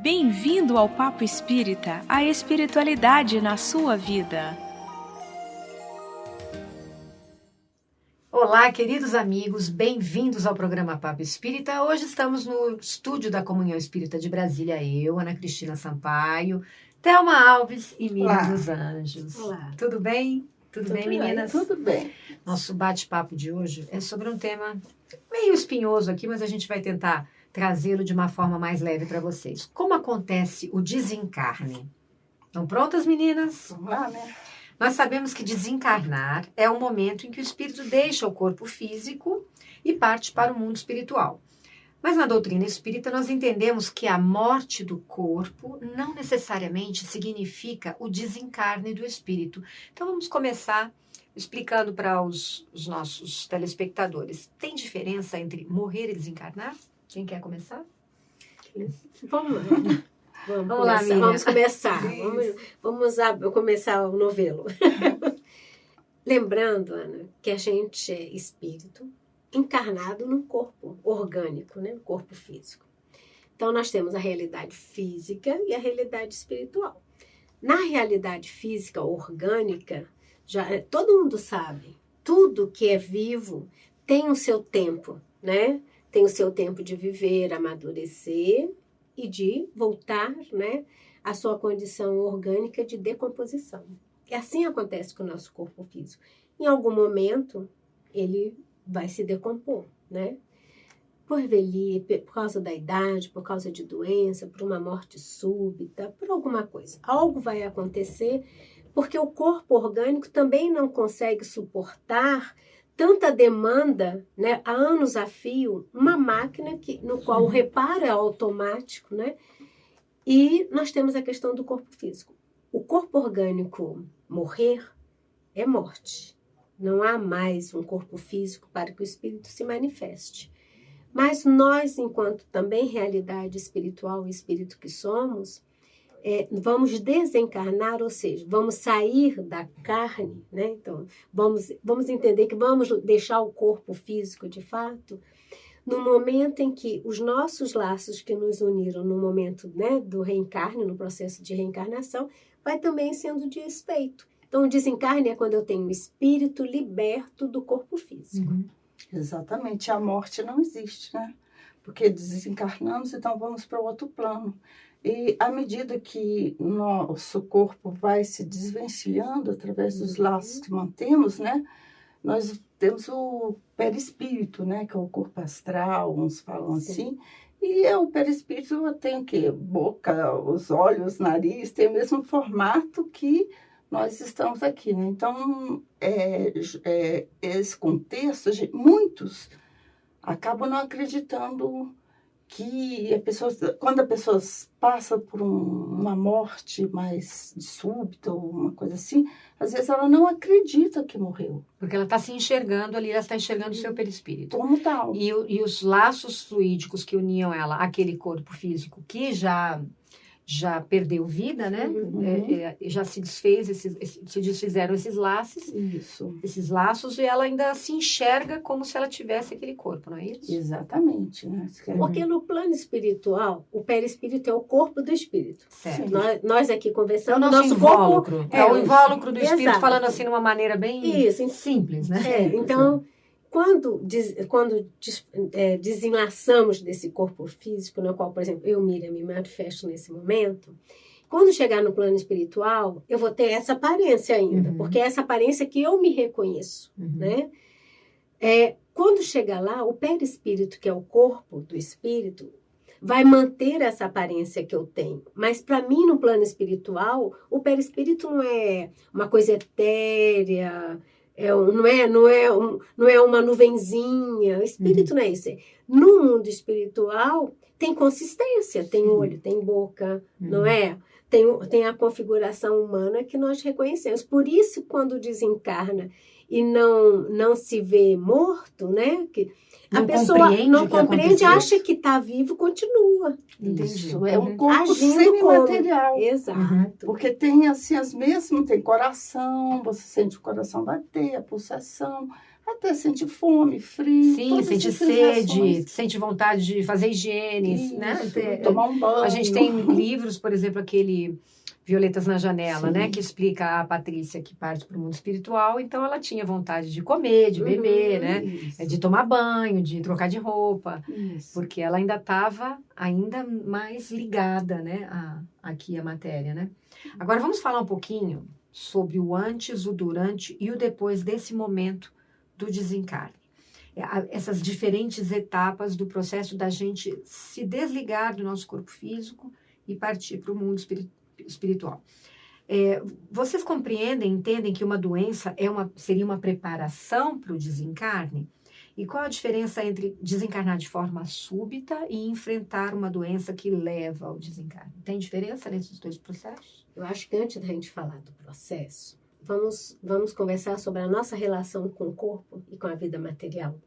Bem-vindo ao Papo Espírita, a espiritualidade na sua vida. Olá, queridos amigos, bem-vindos ao programa Papo Espírita. Hoje estamos no estúdio da Comunhão Espírita de Brasília, eu, Ana Cristina Sampaio, Thelma Alves e Miriam dos Anjos. Olá. Tudo bem? Tudo bem, meninas? Tudo bem. Nosso bate-papo de hoje é sobre um tema meio espinhoso aqui, mas a gente vai tentar trazê-lo de uma forma mais leve para vocês. Como acontece o desencarne? Estão prontas, meninas? Vamos lá, né? Nós sabemos que desencarnar é o momento em que o espírito deixa o corpo físico e parte para o mundo espiritual. Mas na doutrina espírita nós entendemos que a morte do corpo não necessariamente significa o desencarne do espírito. Então vamos começar explicando para os nossos telespectadores. Tem diferença entre morrer e desencarnar? Quem quer começar? Vamos lá. Vamos lá, Miriam. Vamos começar. Vamos começar o novelo. Lembrando, Ana, que a gente é espírito encarnado num corpo orgânico, né? Corpo físico. Então, nós temos a realidade física e a realidade espiritual. Na realidade física orgânica, todo mundo sabe, tudo que é vivo tem o seu tempo, né? Tem o seu tempo de viver, amadurecer e de voltar, né, à sua condição orgânica de decomposição. E assim acontece com o nosso corpo físico. Em algum momento, ele vai se decompor, né? Por velhice, por causa da idade, por causa de doença, por uma morte súbita, por alguma coisa. Algo vai acontecer porque o corpo orgânico também não consegue suportar tanta demanda, né, há anos a fio, uma máquina no qual o reparo é automático, né? E nós temos a questão do corpo físico. O corpo orgânico morrer é morte. Não há mais um corpo físico para que o espírito se manifeste. Mas nós, enquanto também realidade espiritual e espírito que somos, vamos desencarnar, ou seja, vamos sair da carne, né? Então, vamos entender que vamos deixar o corpo físico de fato no momento em que os nossos laços que nos uniram no momento, né, do reencarne, no processo de reencarnação, vai também sendo desfeito. Então, o desencarne é quando eu tenho o espírito liberto do corpo físico. Uhum. Exatamente, a morte não existe, né? Porque desencarnamos, então vamos para outro plano. E à medida que nosso corpo vai se desvencilhando através dos laços que mantemos, né? Nós temos o perispírito, né? Que é o corpo astral, uns falam assim. E o perispírito tem o quê? Boca, os olhos, nariz, tem o mesmo formato que nós estamos aqui, né? Então, esse contexto, muitos acabam não acreditando que quando a pessoa passa por uma morte mais súbita ou uma coisa assim, às vezes ela não acredita que morreu. Porque ela está se enxergando ali, ela está enxergando o seu perispírito. Como tal. E os laços fluídicos que uniam ela àquele corpo físico que já perdeu vida, né? Já se se desfizeram esses laços. Isso. Esses laços, e ela ainda se enxerga como se ela tivesse aquele corpo, não é isso? Exatamente, né? Porque no plano espiritual, o perispírito é o corpo do espírito. Certo. Nós aqui É o conversamos, nosso invólucro. corpo É o invólucro do espírito, exato. falando assim de uma maneira bem simples, né? Então, quando desenlaçamos desse corpo físico, no qual, por exemplo, eu, Miriam, me manifesto nesse momento, quando chegar no plano espiritual, eu vou ter essa aparência ainda, porque é essa aparência que eu me reconheço, né? Quando chegar lá, o perispírito, que é o corpo do espírito, vai manter essa aparência que eu tenho. Mas para mim, no plano espiritual, o perispírito não é uma coisa etérea, não é uma nuvenzinha. O espírito não é isso. No mundo espiritual, tem consistência, tem olho, tem boca, não é? Tem a configuração humana que nós reconhecemos. Por isso, quando desencarna e não se vê morto, né? Que a Não pessoa compreende não o que compreende, aconteceu. acha que está vivo, continua. Entendi. Isso, é um corpo Agindo semimaterial. Exato. Porque tem assim as mesmas, tem coração, você sente o coração bater, a pulsação, até sente fome, frio. Sim, todas sente essas sede, reações. sente vontade de fazer higiene, né? Isso, tomar um banho. A gente tem livros, por exemplo, aquele Violetas na Janela, Sim. né? Que explica a Patrícia que parte para o mundo espiritual, então ela tinha vontade de comer, de beber, né? Isso, De tomar banho, de trocar de roupa, isso. porque ela ainda estava ainda mais ligada, né? Aqui a matéria, né? Agora vamos falar um pouquinho sobre o antes, o durante e o depois desse momento do desencarne. Essas diferentes etapas do processo da gente se desligar do nosso corpo físico e partir para o mundo espiritual. Vocês compreendem, entendem que uma doença seria uma preparação para o desencarne? E qual a diferença entre desencarnar de forma súbita e enfrentar uma doença que leva ao desencarne? Tem diferença nesses dois processos? Eu acho que antes da gente falar do processo, vamos conversar sobre a nossa relação com o corpo e com a vida material.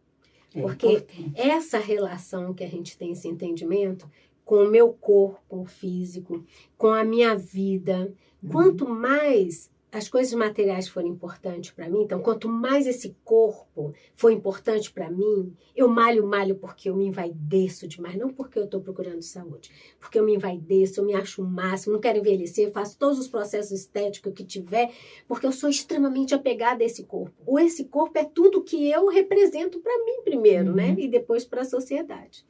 Porque importante. essa relação que a gente tem, esse entendimento com o meu corpo físico, com a minha vida, quanto mais as coisas materiais forem importantes para mim, então quanto mais esse corpo for importante para mim, eu malho porque eu me envaideço demais, não porque eu estou procurando saúde, porque eu me envaideço, eu me acho o máximo, não quero envelhecer, faço todos os processos estéticos que tiver, porque eu sou extremamente apegada a esse corpo. Ou esse corpo é tudo que eu represento para mim primeiro, né? E depois para a sociedade.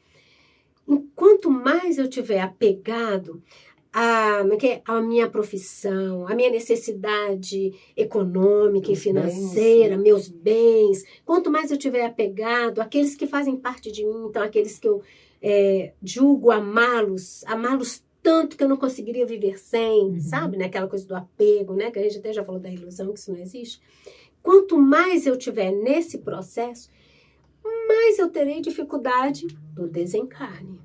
Quanto mais eu tiver apegado a minha profissão, a minha necessidade econômica e financeira, meus bens, quanto mais eu tiver apegado àqueles que fazem parte de mim, então aqueles que eu julgo amá-los tanto que eu não conseguiria viver sem, sabe? Né? Aquela coisa do apego, né? Que a gente até já falou da ilusão, que isso não existe. Quanto mais eu tiver nesse processo, mais eu terei dificuldade do desencarne.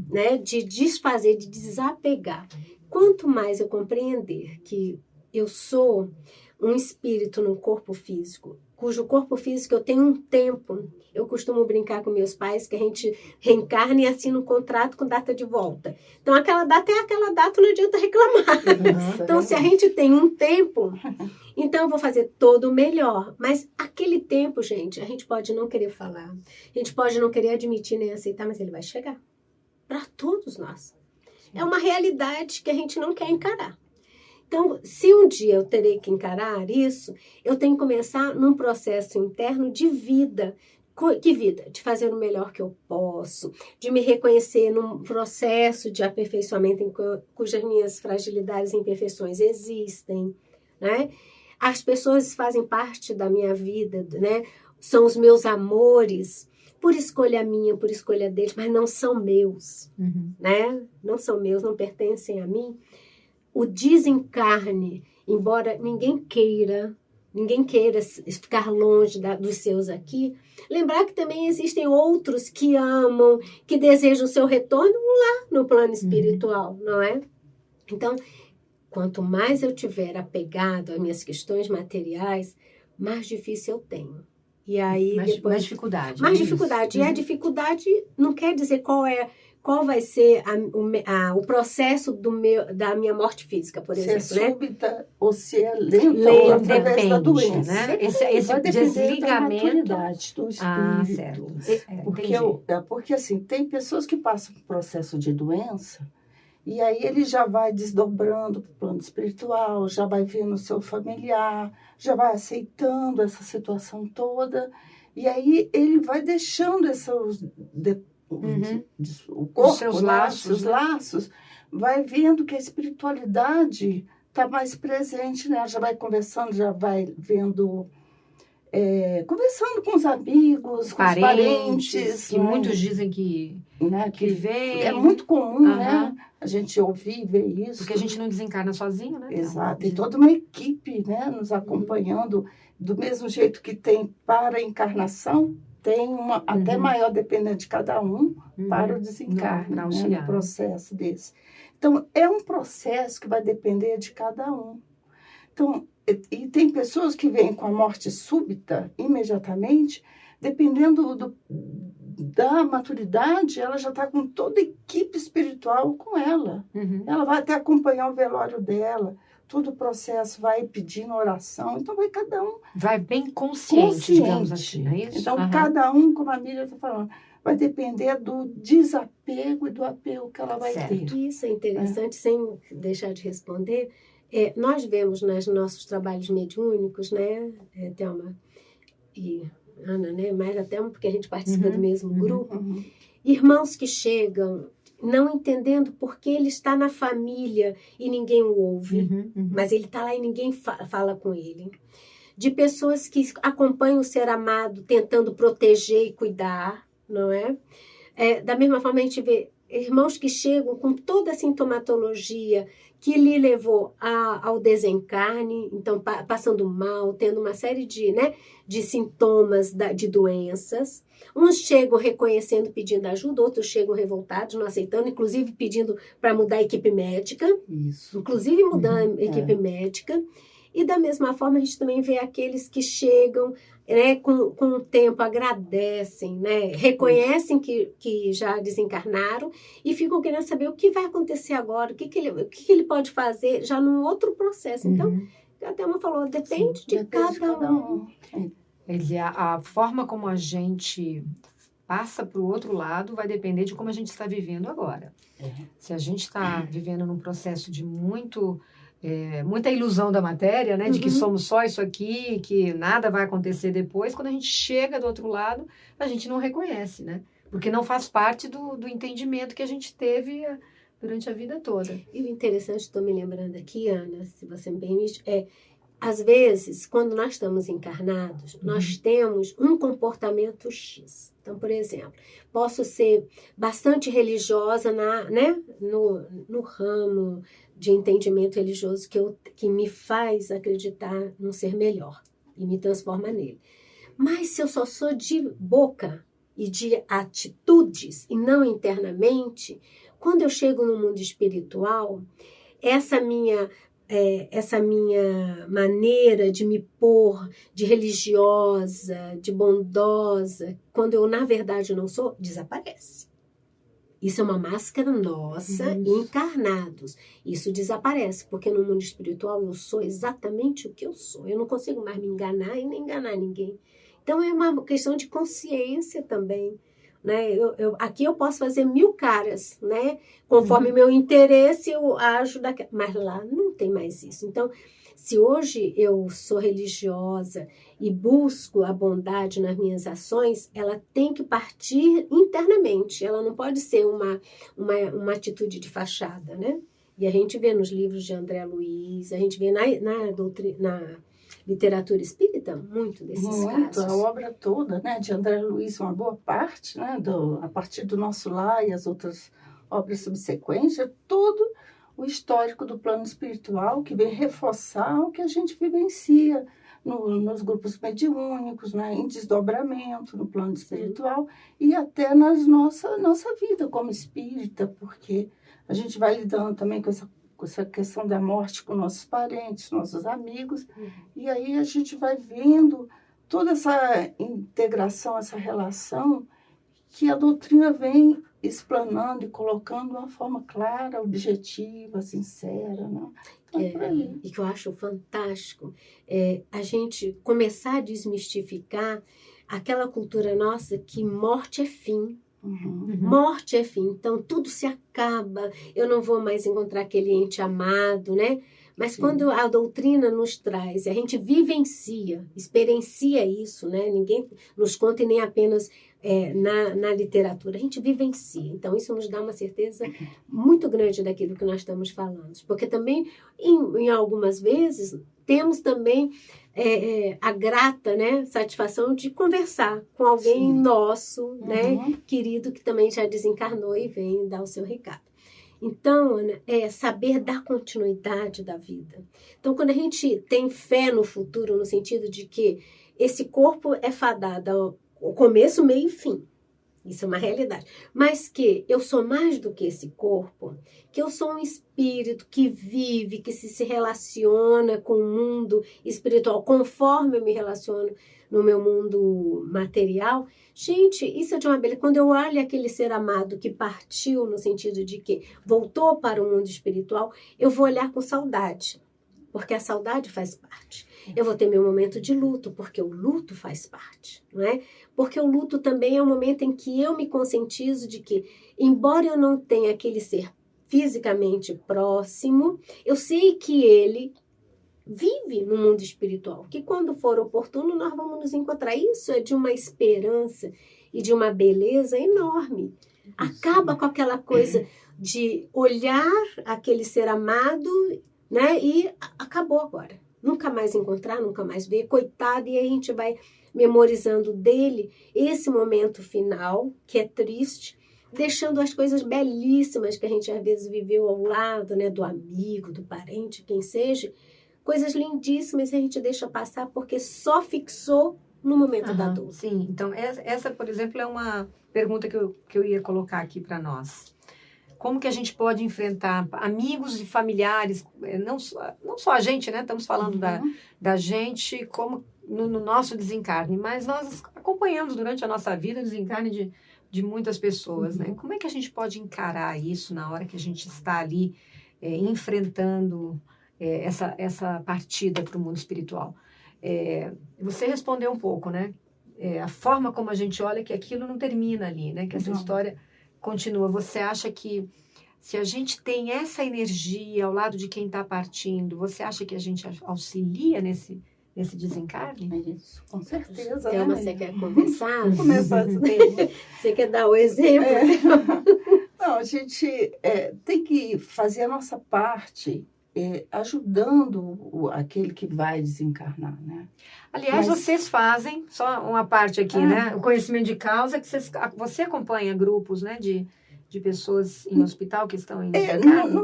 Né? De desfazer, de desapegar. Quanto mais eu compreender que eu sou um espírito num corpo físico, cujo corpo físico eu tenho um tempo, eu costumo brincar com meus pais que a gente reencarna e assina um contrato com data de volta. Então, aquela data é aquela data, não adianta reclamar. Então, se a gente tem um tempo, então eu vou fazer todo o melhor. Mas aquele tempo, gente, a gente pode não querer falar, a gente pode não querer admitir nem aceitar, mas ele vai chegar. Para todos nós. É uma realidade que a gente não quer encarar. Então, se um dia eu terei que encarar isso, eu tenho que começar num processo interno de vida. Que vida? De fazer o melhor que eu posso, de me reconhecer num processo de aperfeiçoamento em cujas minhas fragilidades e imperfeições existem, né? As pessoas fazem parte da minha vida, né? São os meus amores, por escolha minha, por escolha deles, mas não são meus, né? Não são meus, não pertencem a mim. O desencarne, embora ninguém queira ficar longe dos seus aqui, lembrar que também existem outros que amam, que desejam o seu retorno lá no plano espiritual, não é? Então, quanto mais eu tiver apegado às minhas questões materiais, mais difícil eu tenho. E aí mais dificuldade. Mais dificuldade. E a dificuldade não quer dizer qual vai ser o processo da minha morte física, por exemplo. Se é né? súbita ou se é lenta ou através depende, da doença. Né? Esse desligamento da maturidade do espírito. Certo. Porque assim, tem pessoas que passam por processo de doença e aí ele já vai desdobrando para o plano espiritual, já vai vendo o seu familiar, já vai aceitando essa situação toda. E aí ele vai deixando o corpo, os seus laços, os laços, vai vendo que a espiritualidade está mais presente, né? Já vai conversando, já vai vendo... conversando com os amigos, com os parentes. Que muitos dizem que vem. É muito comum, né? A gente ouvir e ver isso. Porque a gente não desencarna sozinho, né? Exato. E toda uma equipe, né, nos acompanhando, do mesmo jeito que tem para a encarnação, tem uma até maior dependente de cada um para o desencarne, no processo desse. Então, é um processo que vai depender de cada um. Então, E tem pessoas que vêm com a morte súbita, imediatamente, dependendo da maturidade, ela já está com toda a equipe espiritual com ela. Uhum. Ela vai até acompanhar o velório dela, todo o processo vai pedindo oração, então vai cada um Vai bem consciente, digamos assim, não é isso? Então, Aham. cada um, como a Miriam está falando, vai depender do desapego e do apego que ela vai Certo. ter. Isso é interessante, sem deixar de responder. Nós vemos nos nossos trabalhos mediúnicos, né, Thelma e Ana, né, mais até porque a gente participa Uhum, do mesmo uhum. grupo, Uhum. irmãos que chegam não entendendo por que ele está na família e ninguém o ouve, Uhum, uhum. mas ele está lá e ninguém fala com ele. De pessoas que acompanham o ser amado tentando proteger e cuidar, não é? Da mesma forma, a gente vê irmãos que chegam com toda a sintomatologia que lhe levou ao desencarne, então passando mal, tendo uma série de sintomas de doenças. Uns chegam reconhecendo, pedindo ajuda, outros chegam revoltados, não aceitando, inclusive pedindo para mudar a equipe médica, Isso. inclusive mudando a equipe médica. E da mesma forma, a gente também vê aqueles que chegam, né, com o tempo, agradecem, né, reconhecem que já desencarnaram e ficam querendo saber o que vai acontecer agora, o que ele pode fazer já num outro processo. Então, Uhum. a Thelma falou, depende de cada um. Quer dizer, a forma como a gente passa para o outro lado vai depender de como a gente está vivendo agora. Se a gente está vivendo num processo de muita ilusão da matéria, né? De que somos só isso aqui, que nada vai acontecer depois, quando a gente chega do outro lado, a gente não reconhece, né? Porque não faz parte do entendimento que a gente teve durante a vida toda. E o interessante, estou me lembrando aqui, Ana, se você me permite, às vezes, quando nós estamos encarnados, nós temos um comportamento X. Então, por exemplo, posso ser bastante religiosa no ramo de entendimento religioso que me faz acreditar num ser melhor e me transforma nele. Mas se eu só sou de boca e de atitudes e não internamente, quando eu chego no mundo espiritual, essa minha maneira de me pôr de religiosa, de bondosa, quando eu na verdade não sou, desaparece. Isso é uma máscara nossa, encarnados. Isso desaparece, porque no mundo espiritual eu sou exatamente o que eu sou. Eu não consigo mais me enganar e nem enganar ninguém. Então é uma questão de consciência também. Né? Aqui eu posso fazer 1000 caras, né? Conforme meu interesse eu ajo mas lá não tem mais isso. Então, se hoje eu sou religiosa e busco a bondade nas minhas ações, ela tem que partir internamente, ela não pode ser uma atitude de fachada, né? E a gente vê nos livros de André Luiz, a gente vê na literatura espírita, muito desses casos. A obra toda, né, de André Luiz, uma boa parte, né, a partir do Nosso Lar e as outras obras subsequentes, é todo o histórico do plano espiritual que vem reforçar o que a gente vivencia nos grupos mediúnicos, né, em desdobramento no plano espiritual e até na nossa vida como espírita, porque a gente vai lidando também com essa questão da morte com nossos parentes, nossos amigos, e aí a gente vai vendo toda essa integração, essa relação que a doutrina vem explanando e colocando de uma forma clara, objetiva, sincera, né? Então, por aí. E que eu acho fantástico a gente começar a desmistificar aquela cultura nossa que morte é fim. Morte é fim, então tudo se acaba, eu não vou mais encontrar aquele ente amado, né? Mas quando a doutrina nos traz, a gente vivencia, experiencia isso, né? Ninguém nos conta e nem apenas na literatura, a gente vivencia. Então isso nos dá uma certeza muito grande daquilo que nós estamos falando. Porque também, em algumas vezes, temos também a grata, né, satisfação de conversar com alguém nosso, né, querido, que também já desencarnou e vem dar o seu recado. Então, Ana, é saber dar continuidade da vida. Então, quando a gente tem fé no futuro, no sentido de que esse corpo é fadado ao começo, meio e fim. Isso é uma realidade. Mas que eu sou mais do que esse corpo, que eu sou um espírito que vive, que se relaciona com o mundo espiritual, conforme eu me relaciono no meu mundo material. Gente, isso é de uma beleza. Quando eu olho aquele ser amado que partiu, no sentido de que voltou para o mundo espiritual, eu vou olhar com saudade, porque a saudade faz parte. Eu vou ter meu momento de luto, porque o luto faz parte, não é? Porque o luto também é um momento em que eu me conscientizo de que, embora eu não tenha aquele ser fisicamente próximo, eu sei que ele vive no mundo espiritual, que quando for oportuno nós vamos nos encontrar. Isso é de uma esperança e de uma beleza enorme. Acaba com aquela coisa de olhar aquele ser amado, né? E acabou agora. Nunca mais encontrar, nunca mais ver, coitado, e aí a gente vai memorizando dele esse momento final, que é triste, deixando as coisas belíssimas que a gente às vezes viveu ao lado, né, do amigo, do parente, quem seja, coisas lindíssimas a gente deixa passar porque só fixou no momento da dor. Sim, então essa, por exemplo, é uma pergunta que eu ia colocar aqui para nós. Como que a gente pode enfrentar amigos e familiares, não só a gente, né? Estamos falando da gente como no nosso desencarne, mas nós acompanhamos durante a nossa vida o desencarne de muitas pessoas, né? Como é que a gente pode encarar isso na hora que a gente está ali enfrentando essa partida para o mundo espiritual? Você respondeu um pouco, né? A forma como a gente olha que aquilo não termina ali, né? Que essa história continua. Você acha que se a gente tem essa energia ao lado de quem está partindo, você acha que a gente auxilia nesse desencarne? Isso, com certeza. Thelma, você quer conversar? Começar esse tema. Você quer dar o exemplo? Não, a gente tem que fazer a nossa parte ajudando aquele que vai desencarnar, né? Aliás, vocês fazem, só uma parte aqui, né? O conhecimento de causa, que você acompanha grupos, né, de pessoas em hospital que estão em desencarne?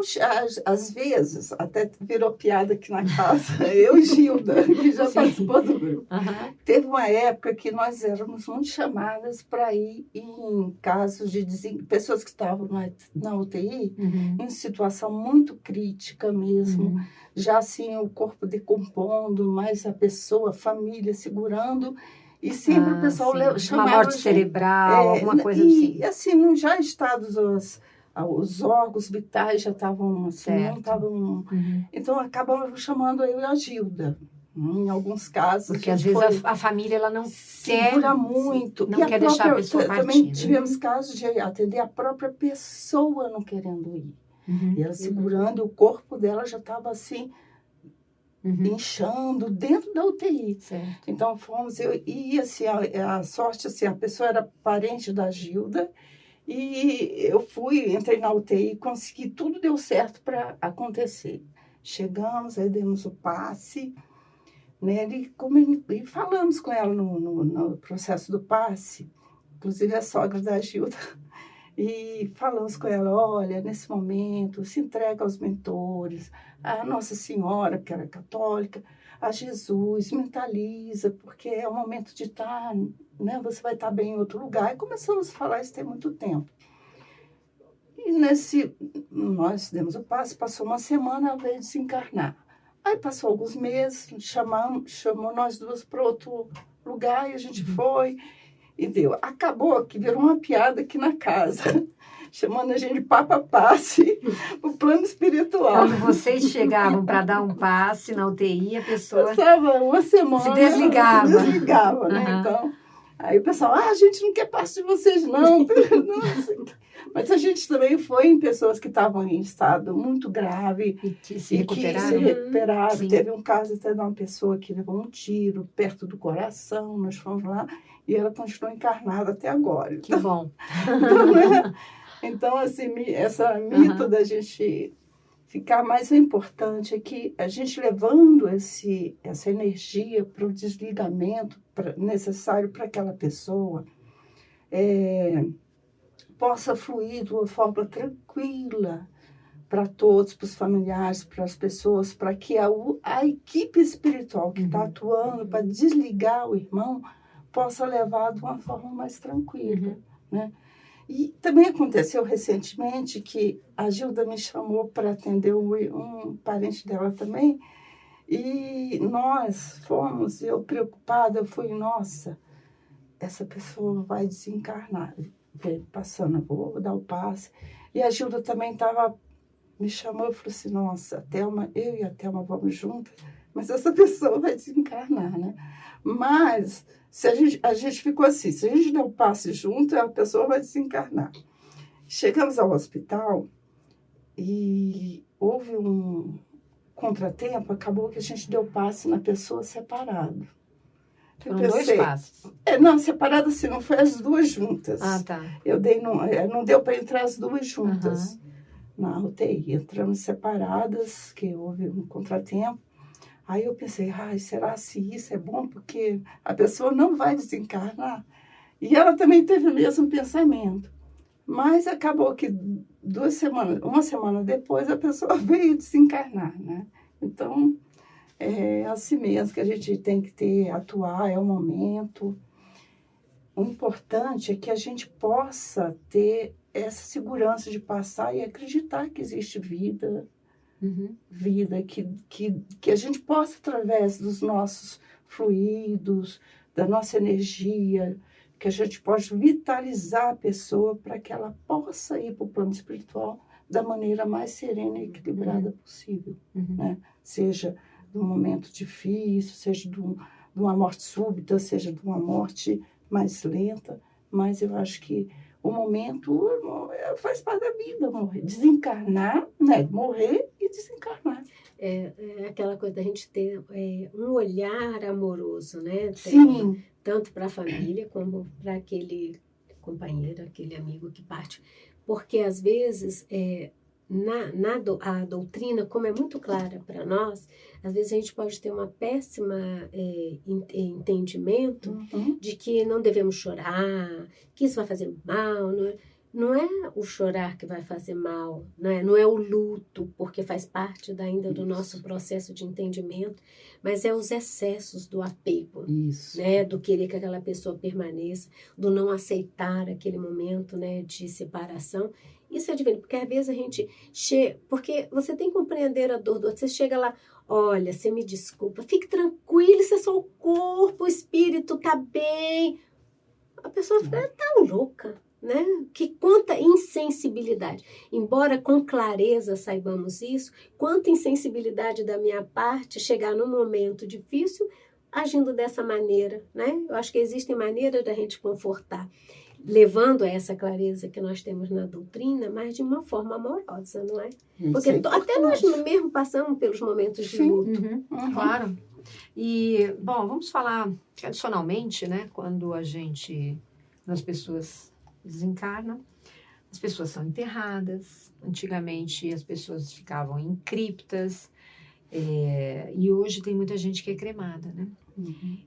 Às vezes, até virou piada aqui na casa, eu e Gilda, que já participou do grupo. Teve uma época que nós éramos muito chamadas para ir em casos de pessoas que estavam na UTI, em situação muito crítica mesmo, já assim o corpo decompondo, mas a família segurando. E sempre o pessoal chamava... Uma morte cerebral, alguma coisa assim. E assim, já estados, os órgãos vitais já estavam assim, não estavam... Então, acabava chamando eu e a Gilda. Em alguns casos... Porque às vezes a família ela não segura muito. Não quer deixar a pessoa partir. Também tivemos casos de atender a própria pessoa não querendo ir. E ela segurando, e o corpo dela já estava assim... inchando dentro da UTI. Certo. Então fomos, e assim, a sorte, assim, a pessoa era parente da Gilda, e eu entrei na UTI e consegui, tudo deu certo para acontecer. Chegamos, aí demos o passe, né, e falamos com ela no processo do passe, inclusive a sogra da Gilda. E falamos com ela, olha, nesse momento, se entrega aos mentores, a Nossa Senhora, que era católica, a Jesus, mentaliza, porque é o momento de estar, né, você vai estar bem em outro lugar. E começamos a falar isso tem muito tempo. E nós demos o passe, passou uma semana, ela veio desencarnar. Aí passou alguns meses, chamou nós duas para outro lugar e a gente foi. E deu. Acabou que virou uma piada aqui na casa, chamando a gente de papa-passe, o plano espiritual. Quando vocês chegavam para dar um passe na UTI, a pessoa passava uma semana, se desligava. Se desligava, né? Então, aí o pessoal, a gente não quer passe de vocês, não. Mas a gente também foi em pessoas que estavam em estado muito grave. E que se recuperaram. Que se recuperaram. Teve um caso até de uma pessoa que levou um tiro perto do coração, nós fomos lá, e ela continuou encarnada até agora. Que bom. Então, assim, essa mito da gente ficar mais importante é que a gente levando essa energia para o desligamento necessário para aquela pessoa, possa fluir de uma forma tranquila para todos, para os familiares, para as pessoas, para que a equipe espiritual que está atuando para desligar o irmão possa levar de uma forma mais tranquila, né? E também aconteceu recentemente que a Gilda me chamou para atender um parente dela também, e nós fomos, eu preocupada, eu fui, nossa, essa pessoa vai desencarnar. Veio passando, vou dar o passe. E a Gilda também me chamou e falou assim, nossa, a Thelma, eu e a Thelma vamos juntas, mas essa pessoa vai desencarnar, né? Mas se a gente ficou assim, se a gente der o passe junto, a pessoa vai desencarnar. Chegamos ao hospital e houve um contratempo, acabou que a gente deu passe na pessoa separado. Foram 2 passes. Não, separado assim, não foi as duas juntas. Ah, tá. Eu dei, não deu para entrar as duas juntas na UTI. Entramos separadas, que houve um contratempo. Aí eu pensei, será se isso é bom? Porque a pessoa não vai desencarnar. E ela também teve o mesmo pensamento. Mas acabou que uma semana depois, a pessoa veio desencarnar, né? Então, é assim mesmo que a gente tem que atuar, é o momento. O importante é que a gente possa ter essa segurança de passar e acreditar que existe vida, vida, que a gente possa, através dos nossos fluidos, da nossa energia, que a gente possa vitalizar a pessoa para que ela possa ir para o plano espiritual da maneira mais serena e equilibrada possível, né? Seja de um momento difícil, seja de uma morte súbita, seja de uma morte mais lenta, mas eu acho que o momento faz parte da vida, morrer, desencarnar, né? Morrer e desencarnar. É aquela coisa da gente ter um olhar amoroso, né? Sim. Tanto para a família como para aquele companheiro, aquele amigo que parte. Porque, às vezes, a doutrina, como é muito clara para nós, às vezes a gente pode ter uma péssima entendimento de que não devemos chorar, que isso vai fazer mal. Não é o chorar que vai fazer mal, não é o luto, porque faz parte ainda do nosso processo de entendimento, mas é os excessos do apego, né? Do querer que aquela pessoa permaneça, do não aceitar aquele momento, né, de separação. Isso é divino, porque às vezes a gente chega... Porque você tem que compreender a dor do outro. Você chega lá, olha, você me desculpa, fique tranquilo, isso é só o corpo, o espírito tá bem. A pessoa fica, tá louca, né? Que quanta insensibilidade. Embora com clareza saibamos isso, quanta insensibilidade da minha parte chegar num momento difícil agindo dessa maneira, né? Eu acho que existem maneiras da gente confortar, levando a essa clareza que nós temos na doutrina, mas de uma forma amorosa, não é? Porque até nós mesmo passamos pelos momentos de luto. Claro. E, bom, vamos falar tradicionalmente, né? Quando as pessoas desencarnam, as pessoas são enterradas. Antigamente as pessoas ficavam em criptas, e hoje tem muita gente que é cremada, né?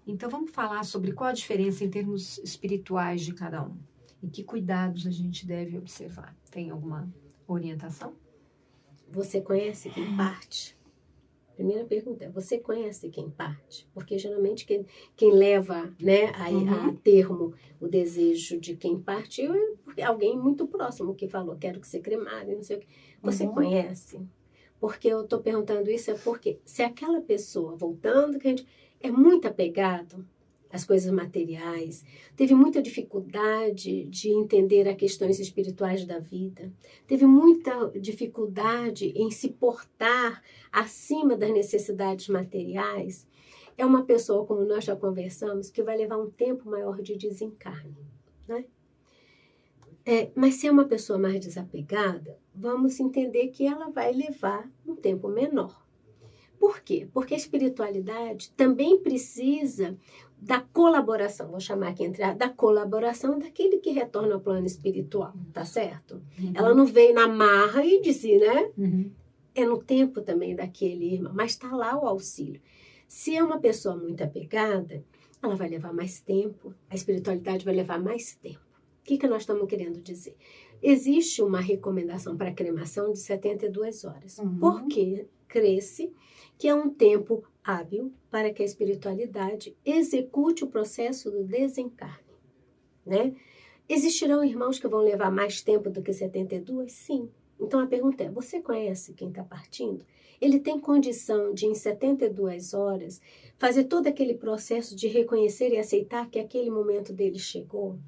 Então vamos falar sobre qual a diferença em termos espirituais de cada um e que cuidados a gente deve observar. Tem alguma orientação? Você conhece quem parte? Primeira pergunta é, você conhece quem parte? Porque geralmente quem leva, né, a termo o desejo de quem parte é alguém muito próximo que falou, quero que você cremado, não sei o que. Você conhece? Porque eu estou perguntando isso porque se aquela pessoa, voltando, que a gente é muito apegado às coisas materiais, teve muita dificuldade de entender as questões espirituais da vida, teve muita dificuldade em se portar acima das necessidades materiais, é uma pessoa, como nós já conversamos, que vai levar um tempo maior de desencarne, né? Mas se é uma pessoa mais desapegada, vamos entender que ela vai levar um tempo menor. Por quê? Porque a espiritualidade também precisa da colaboração, vou chamar aqui da colaboração daquele que retorna ao plano espiritual, tá certo? Ela não vem na marra e dizer, né? É no tempo também daquele irmão, mas está lá o auxílio. Se é uma pessoa muito apegada, ela vai levar mais tempo, a espiritualidade vai levar mais tempo. O que nós estamos querendo dizer? Existe uma recomendação para cremação de 72 horas, porque crê-se que é um tempo hábil para que a espiritualidade execute o processo do desencarne, né? Existirão irmãos que vão levar mais tempo do que 72? Sim. Então a pergunta é, você conhece quem está partindo? Ele tem condição de, em 72 horas, fazer todo aquele processo de reconhecer e aceitar que aquele momento dele chegou?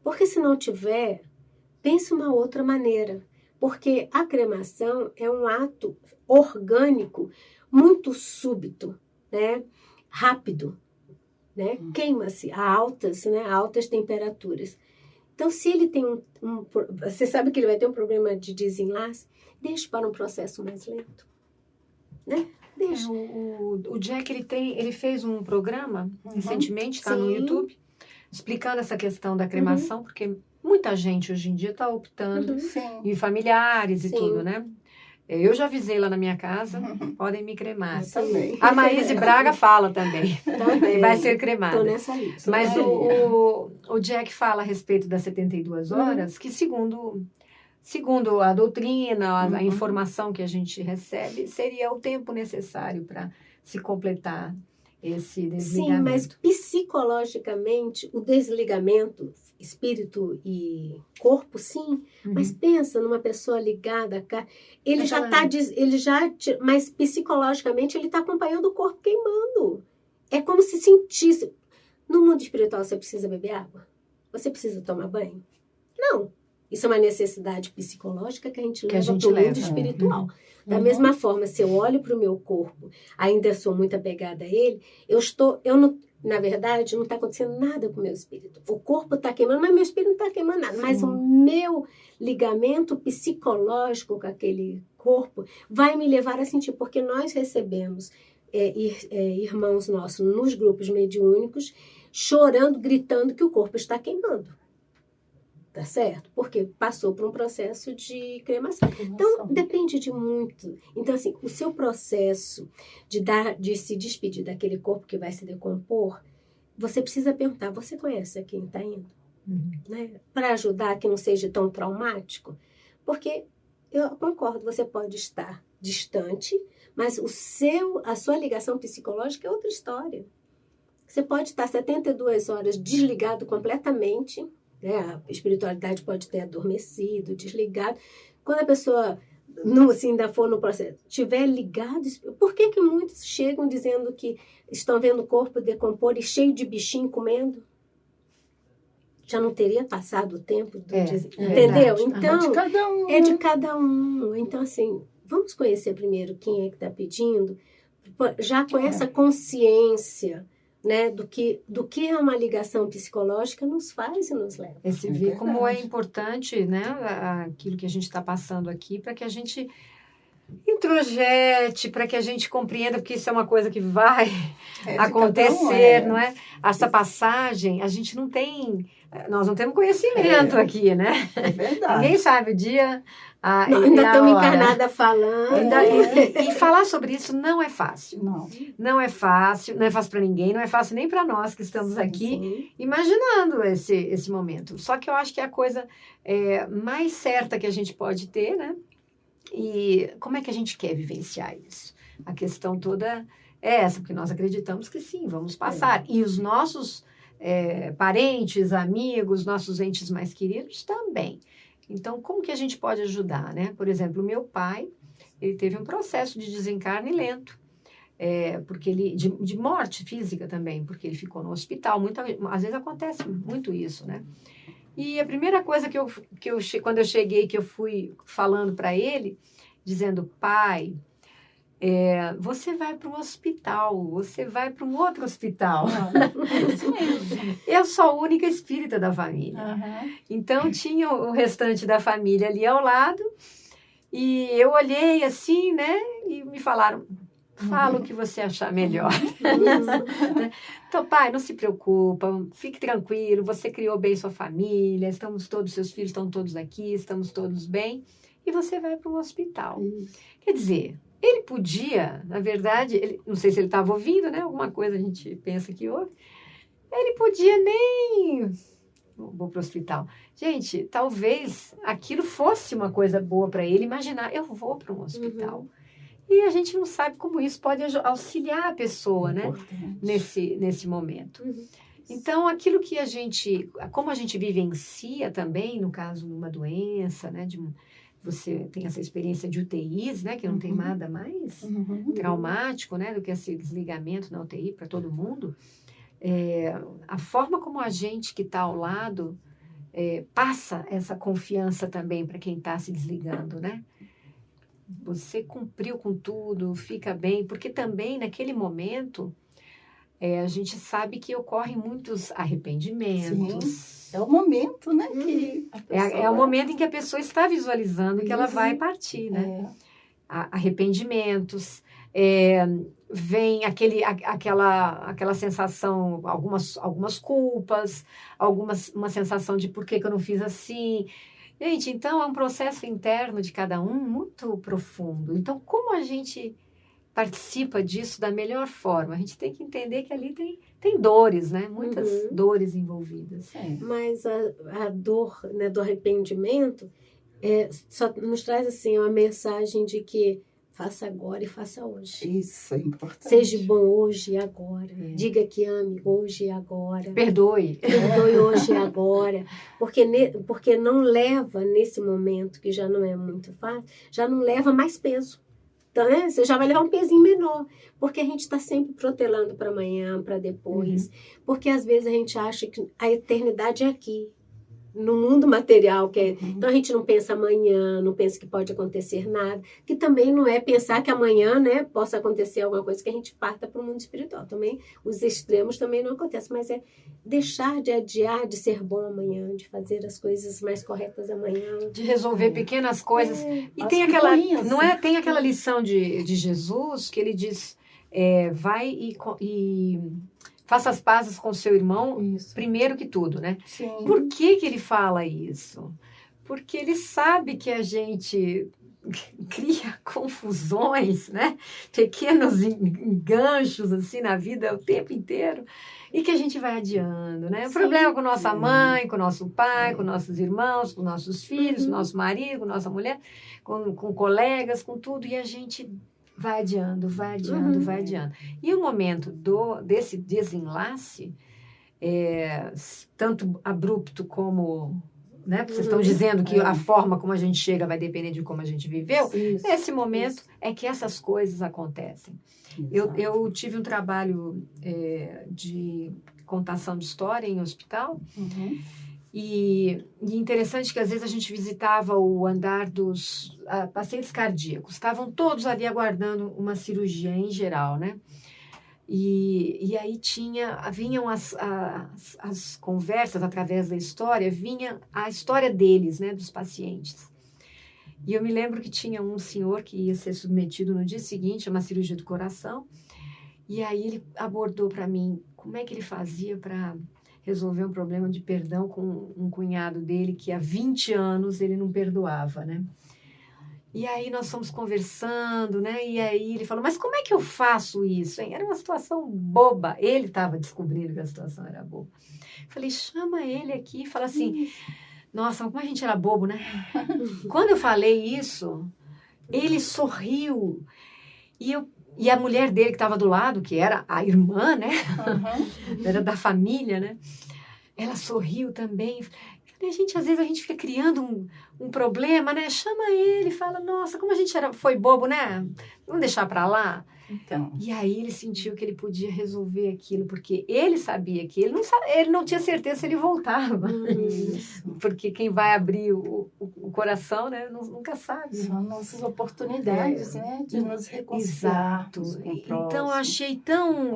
Porque se não tiver, pense uma outra maneira. Porque a cremação é um ato orgânico muito súbito, né? Rápido, né? Queima-se a altas temperaturas. Então, se ele tem você sabe que ele vai ter um problema de desenlace, deixe para um processo mais lento, né? Deixa. O Jack, ele fez um programa recentemente, está no YouTube, explicando essa questão da cremação, porque muita gente hoje em dia está optando, e familiares e tudo, né? Eu já avisei lá na minha casa, podem me cremar. A Maíse Braga fala também. Que vai ser cremada. Estou nessa lista. Mas o Jack fala a respeito das 72 horas, que segundo a doutrina, a informação que a gente recebe, seria o tempo necessário para se completar esse desligamento. Sim, mas psicologicamente, o desligamento, espírito e corpo, sim, mas pensa numa pessoa ligada a cá, mas psicologicamente ele está acompanhando o corpo queimando. É como se sentisse. No mundo espiritual você precisa beber água? Você precisa tomar banho? Não. Isso é uma necessidade psicológica que a gente leva para o mundo espiritual. Da mesma forma, se eu olho para o meu corpo, ainda sou muito apegada a ele, na verdade, não está acontecendo nada com o meu espírito. O corpo está queimando, mas meu espírito não está queimando nada. Sim. Mas o meu ligamento psicológico com aquele corpo vai me levar a sentir, porque nós recebemos irmãos nossos nos grupos mediúnicos chorando, gritando que o corpo está queimando. Tá certo? Porque passou por um processo de cremação. Então, depende de muito. Então, assim, o seu processo de se despedir daquele corpo que vai se decompor, você precisa perguntar, você conhece a quem está indo? Né? Para ajudar que não seja tão traumático. Porque, eu concordo, você pode estar distante, mas a sua ligação psicológica é outra história. Você pode estar 72 horas desligado completamente, né? A espiritualidade pode ter adormecido, desligado. Quando a pessoa se ainda for no processo, estiver ligado, por que muitos chegam dizendo que estão vendo o corpo decompor e cheio de bichinho comendo? Já não teria passado o tempo do entendeu? Então, de cada um, é de cada um. Então, assim, vamos conhecer primeiro quem é que está pedindo, já com essa consciência, né, do que é uma ligação psicológica nos faz e nos leva. Esse ver como é importante, né, aquilo que a gente está passando aqui, para que a gente introjete, para que a gente compreenda, porque isso é uma coisa que vai acontecer, não é? Essa passagem, nós não temos conhecimento aqui, né? É verdade. Ninguém sabe o dia. Ainda estamos encarnada falando. E falar sobre isso não é fácil. Não é fácil para ninguém, não é fácil nem para nós que estamos aqui imaginando esse momento. Só que eu acho que é a coisa mais certa que a gente pode ter, né? E como é que a gente quer vivenciar isso? A questão toda é essa, porque nós acreditamos que sim, vamos passar. E os nossos parentes, amigos, nossos entes mais queridos também. Então, como que a gente pode ajudar, né? Por exemplo, o meu pai, ele teve um processo de desencarne lento, porque de morte física também, porque ele ficou no hospital. Às vezes acontece muito isso, né? E a primeira coisa quando eu cheguei, que eu fui falando para ele, dizendo, pai, você vai para um hospital, você vai para um outro hospital. Eu sou a única espírita da família. Então, tinha o restante da família ali ao lado, e eu olhei assim, né, e me falaram, fala o que você achar melhor. Então, pai, não se preocupa, fique tranquilo, você criou bem sua família, seus filhos estão todos aqui, estamos todos bem, e você vai para um hospital. Quer dizer, ele podia, na verdade, não sei se ele estava ouvindo, né? Alguma coisa a gente pensa que ouve. Ele podia nem... Vou para o hospital. Gente, talvez aquilo fosse uma coisa boa para ele imaginar, eu vou para um hospital. E a gente não sabe como isso pode auxiliar a pessoa, né? Nesse momento. Então, aquilo que como a gente vivencia também, no caso de uma doença, né, você tem essa experiência de UTIs, né, que não tem nada mais traumático, né, do que esse desligamento na UTI para todo mundo. A forma como a gente que está ao lado passa essa confiança também para quem está se desligando, né? Você cumpriu com tudo, fica bem, porque também naquele momento a gente sabe que ocorrem muitos arrependimentos. Sim. É o momento, né? Que a pessoa é o momento em que a pessoa está visualizando que ela vai partir, né? Arrependimentos, vem aquela sensação, algumas culpas, uma sensação de por que eu não fiz assim. Gente, então é um processo interno de cada um muito profundo. Então, como a gente participa disso da melhor forma? A gente tem que entender que ali tem dores, né? Muitas dores envolvidas. Mas a dor, né, do arrependimento só nos traz assim uma mensagem de que faça agora e faça hoje. Isso é importante. Seja bom hoje e agora. Diga que ame hoje e agora. Perdoe. Perdoe hoje e agora. Porque não leva nesse momento, que já não é muito fácil, já não leva mais peso. Então, né? Você já vai levar um pezinho menor. Porque a gente está sempre protelando para amanhã, para depois. Porque às vezes a gente acha que a eternidade é aqui. No mundo material, então a gente não pensa amanhã, não pensa que pode acontecer nada, que também não é pensar que amanhã, né, possa acontecer alguma coisa que a gente parta para o mundo espiritual. Também os extremos também não acontecem, mas é deixar de adiar de ser bom amanhã, de fazer as coisas mais corretas amanhã, de resolver pequenas coisas. E tem tem aquela lição de Jesus que ele diz, vai e faça as pazes com seu irmão, primeiro que tudo, né? Sim. Por que ele fala isso? Porque ele sabe que a gente cria confusões, né? Pequenos enganchos, assim, na vida o tempo inteiro, e que a gente vai adiando, né? O problema com nossa mãe, com nosso pai, com nossos irmãos, com nossos filhos, com nosso marido, com nossa mulher, com colegas, com tudo, e a gente vai adiando, vai adiando. E o momento desse desenlace, tanto abrupto como, né? Vocês estão dizendo que a forma como a gente chega vai depender de como a gente viveu. Esse momento é que essas coisas acontecem. Eu tive um trabalho de contação de história em hospital. E interessante que às vezes a gente visitava o andar dos pacientes cardíacos. Estavam todos ali aguardando uma cirurgia em geral, né? E aí vinham as conversas através da história, vinha a história deles, né? Dos pacientes. E eu me lembro que tinha um senhor que ia ser submetido no dia seguinte a uma cirurgia do coração. E aí ele abordou para mim como é que ele fazia para resolver um problema de perdão com um cunhado dele que há 20 anos ele não perdoava, né? E aí nós fomos conversando, né? E aí ele falou, mas como é que eu faço isso, hein? Era uma situação boba. Ele estava descobrindo que a situação era boba. Falei, chama ele aqui e fala assim, nossa, como a gente era bobo, né? Quando eu falei isso, ele sorriu. E a mulher dele que estava do lado, que era a irmã, né? Era da família, né? Ela sorriu também. Às vezes a gente fica criando um problema, né? Chama ele, fala, nossa, como a gente foi bobo, né? Vamos deixar para lá? Então. E aí ele sentiu que ele podia resolver aquilo, porque ele sabia que ele não tinha certeza se ele voltava. Porque quem vai abrir o coração, né, nunca sabe. São nossas oportunidades, né, de nos reconciliar. Exato. Então, eu achei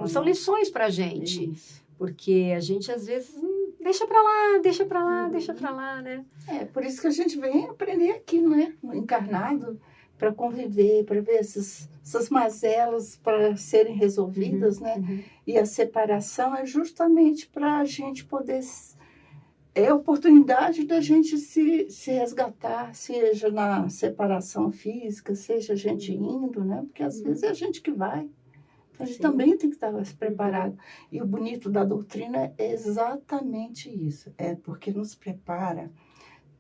são lições pra gente. Porque a gente, às vezes, deixa pra lá, né? Por isso que a gente vem aprender aqui, né, encarnado, para conviver, para ver essas mazelas para serem resolvidas, né? E a separação é justamente para a gente poder... É a oportunidade da gente se resgatar, seja na separação física, seja a gente indo, né? Porque às vezes é a gente que vai. Então, a gente também tem que estar preparado. E o bonito da doutrina é exatamente isso. É porque nos prepara,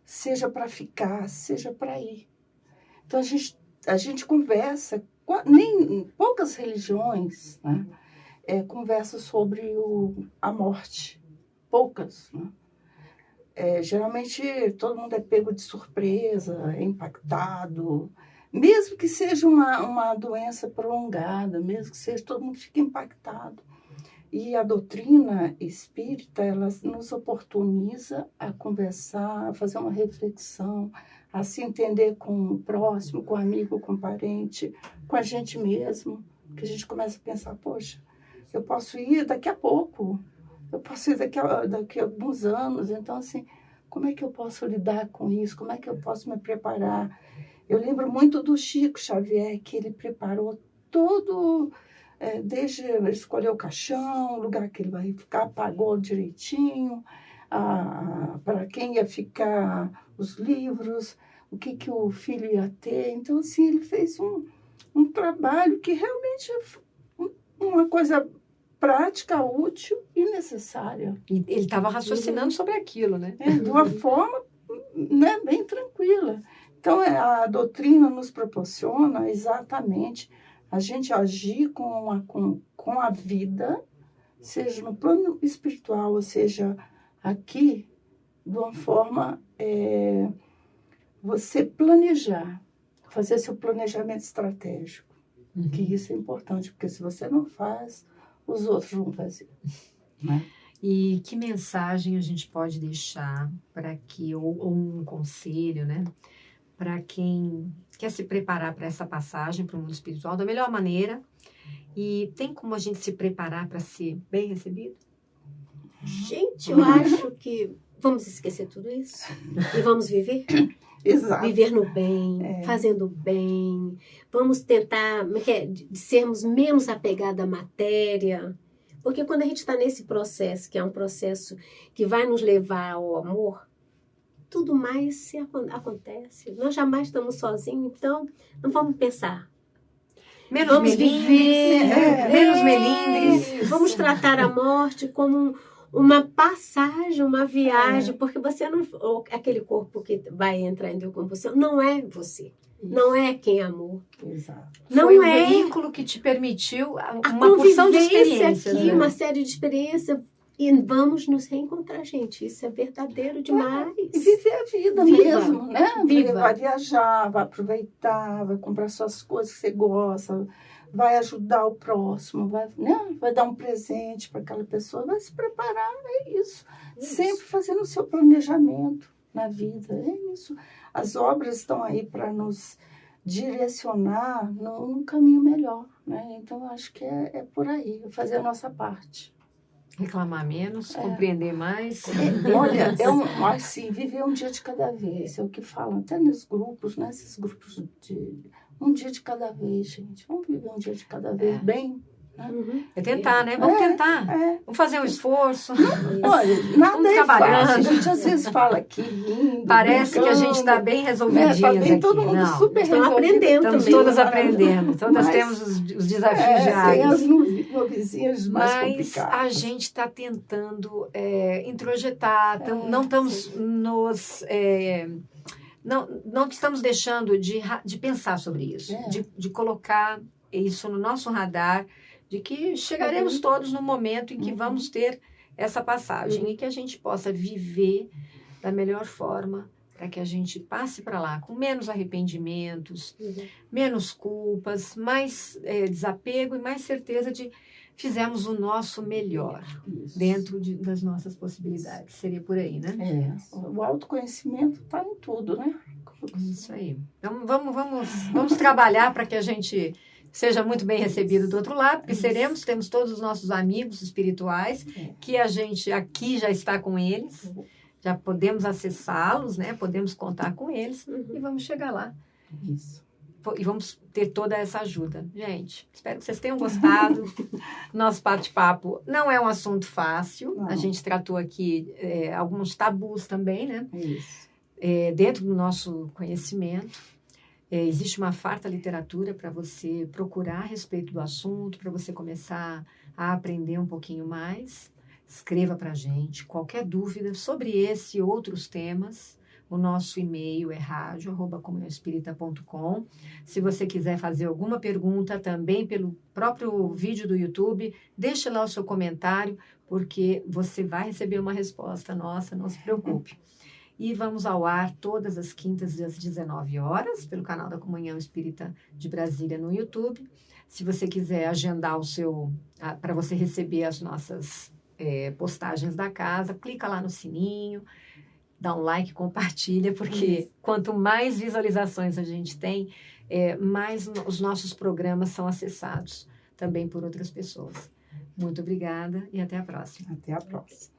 seja para ficar, seja para ir. Então, a gente conversa, poucas religiões, né, conversam sobre a morte. poucas, né? Geralmente todo mundo é pego de surpresa, é impactado, mesmo que seja uma doença prolongada, mesmo que seja, todo mundo fica impactado. E a doutrina espírita, ela nos oportuniza a conversar, a fazer uma reflexão, a se entender com o próximo, com o amigo, com o parente, com a gente mesmo, que a gente começa a pensar, poxa, eu posso ir daqui a pouco, eu posso ir daqui a alguns anos, então, assim, como é que eu posso lidar com isso? Como é que eu posso me preparar? Eu lembro muito do Chico Xavier, que ele preparou todo, desde escolher o caixão, o lugar que ele vai ficar, pagou direitinho, para quem ia ficar os livros, o que o filho ia ter. Então, assim, ele fez um trabalho que realmente é uma coisa prática, útil e necessária. E ele estava raciocinando sobre aquilo, né? De uma forma, né, bem tranquila. Então, a doutrina nos proporciona exatamente a gente agir com a vida, seja no plano espiritual, ou seja, aqui, de uma forma, você planejar, fazer seu planejamento estratégico. Que isso é importante, porque se você não faz, os outros vão fazer. Né? E que mensagem a gente pode deixar para que, ou um conselho, né? Para quem quer se preparar para essa passagem para o mundo espiritual da melhor maneira. E tem como a gente se preparar para ser bem recebido? Gente, eu acho que vamos esquecer tudo isso e vamos viver. Exato. Viver no bem, fazendo bem. Vamos tentar de sermos menos apegados à matéria. Porque quando a gente está nesse processo, que é um processo que vai nos levar ao amor, tudo mais acontece. Nós jamais estamos sozinhos, então não vamos pensar. Vamos viver, menos melindres. Vamos tratar a morte como uma passagem, uma viagem, porque você não... Aquele corpo que vai entrar em decomposição não é você. Isso. Não é quem amou. Exato. Não foi é um veículo que te permitiu uma porção de experiências. Aqui, né? uma série de experiências. E vamos nos reencontrar, gente. Isso é verdadeiro demais. E viver a vida mesmo, né? Viva. Vai viajar, vai aproveitar, vai comprar suas coisas que você gosta, vai ajudar o próximo, vai dar um presente para aquela pessoa, vai se preparar, é isso. Sempre fazendo o seu planejamento na vida, é isso. As obras estão aí para nos direcionar num caminho melhor, né? Então, acho que é por aí, fazer a nossa parte. Reclamar menos, compreender mais. Olha, assim, viver um dia de cada vez, é o que falam, até nos grupos, né? Esses grupos de um dia de cada vez, gente. Vamos viver um dia de cada vez bem. Né? É tentar, né? Vamos tentar. Vamos fazer um esforço. Olha, nada é trabalhando. fácil. A gente às vezes fala aqui rindo, parece brincando, que a gente está bem resolvidinhas tá bem, aqui. todo mundo Não. super Estamos aprendendo Estamos também. todas aprendendo. Todas temos os desafios tem diários. as novizinhas mais Mas complicadas. a gente está tentando introjetar, não estamos não estamos deixando de pensar sobre isso, de colocar isso no nosso radar, de que chegaremos todos no momento em que vamos ter essa passagem e que a gente possa viver da melhor forma para que a gente passe para lá com menos arrependimentos, menos culpas, mais desapego e mais certeza de fizemos o nosso melhor dentro das nossas possibilidades. Seria por aí, né? O autoconhecimento está em tudo, né? Isso aí. Então, vamos trabalhar para que a gente seja muito bem recebido do outro lado, porque temos todos os nossos amigos espirituais, que a gente aqui já está com eles, já podemos acessá-los, né? Podemos contar com eles e vamos chegar lá. Isso. E vamos ter toda essa ajuda. Gente, espero que vocês tenham gostado. Nosso bate-papo não é um assunto fácil. Não. A gente tratou aqui alguns tabus também, né? Isso. Dentro do nosso conhecimento. Existe uma farta literatura para você procurar a respeito do assunto, para você começar a aprender um pouquinho mais. Escreva para a gente qualquer dúvida sobre esse e outros temas. O nosso e-mail é radio@comunhãoespírita.com. Se você quiser fazer alguma pergunta também pelo próprio vídeo do YouTube, deixe lá o seu comentário, porque você vai receber uma resposta nossa, não se preocupe. E vamos ao ar todas as quintas às 19 horas, pelo canal da Comunhão Espírita de Brasília no YouTube. Se você quiser agendar para você receber as nossas postagens da casa, clica lá no sininho, dá um like, compartilha, porque quanto mais visualizações a gente tem, mais os nossos programas são acessados também por outras pessoas. Muito obrigada e até a próxima. Até a próxima.